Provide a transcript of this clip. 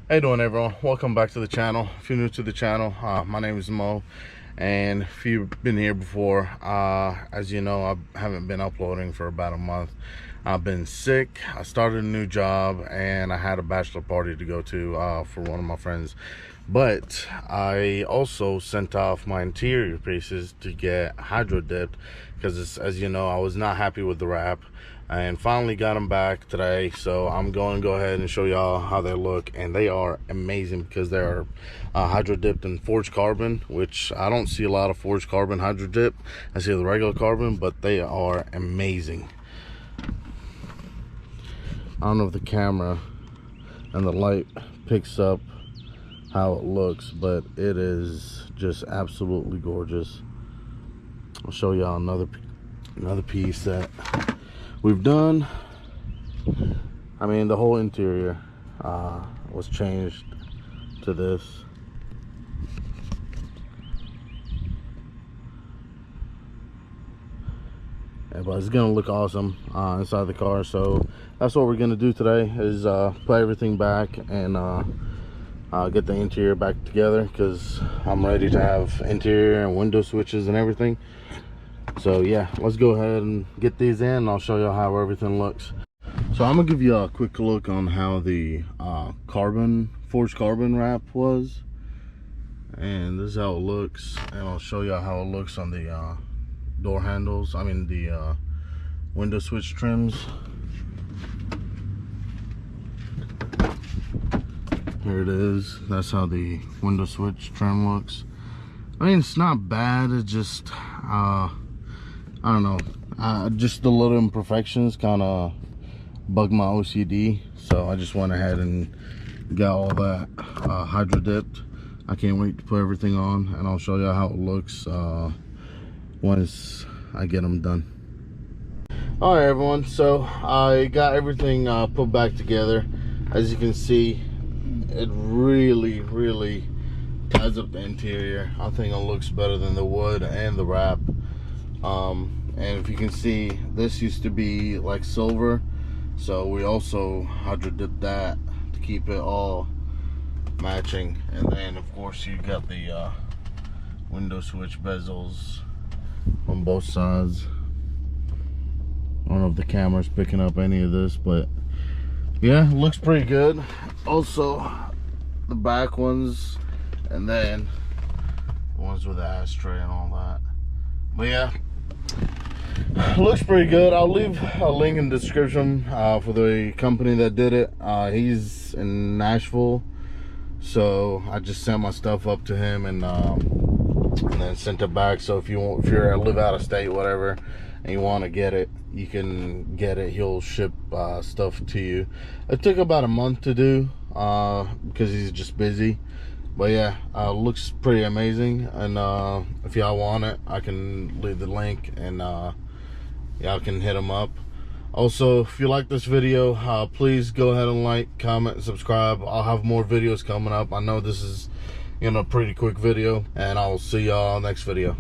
How you doing, everyone? Welcome back to the channel. If you're new to the channel, my name is Mo, and if you've been here before, as you know, I haven't been uploading for about a month. I've been sick. I started a new job and I had a bachelor party to go to for one of my friends, but I also sent off my interior pieces to get hydro dipped because, as you know, I was not happy with the wrap, and finally got them back today. So I'm going to go ahead and show y'all how they look, and they are amazing because they're hydro dipped in forged carbon, which I don't see a lot of forged carbon hydro dip. I see the regular carbon, but they are amazing. I don't know if the camera and the light picks up how it looks, but it is just absolutely gorgeous. I'll show y'all another piece that we've done. I mean, the whole interior was changed to this. Yeah, but it's gonna look awesome inside the car. So that's what we're gonna do today, is put everything back and get the interior back together, because I'm ready to have interior and window switches and everything. So yeah, let's go ahead and get these in, and I'll show you how everything looks. So I'm gonna give you a quick look on how the forged carbon wrap was, and this is how it looks, and I'll show you how it looks on the door handles, I mean the window switch trims. Here it is. That's how the window switch trim looks. I mean, it's not bad. It's just I don't know, just the little imperfections kind of bug my OCD, so I just went ahead and got all that hydro dipped. I can't wait to put everything on, and I'll show you how it looks once I get them done. All right, everyone, so I got everything put back together. As you can see, it really ties up the interior. I think it looks better than the wood and the wrap. And if you can see, this used to be like silver, so we also hydro dipped that to keep it all matching. And then of course you got the window switch bezels on both sides. I don't know if the camera's picking up any of this, but yeah, it looks pretty good. Also the back ones, and then the ones with the ashtray and all that. But yeah, looks pretty good. I'll leave a link in the description for the company that did it. He's in Nashville, so I just sent my stuff up to him, and then sent it back. So if you live out of state, whatever, and you want to get it, you can get it. He'll ship stuff to you. It took about a month to do because he's just busy. But yeah, looks pretty amazing, and if y'all want it, I can leave the link, and y'all can hit him up. Also, if you like this video, please go ahead and like, comment, and subscribe. I'll have more videos coming up. I know this is, you know, a pretty quick video, and I'll see y'all next video.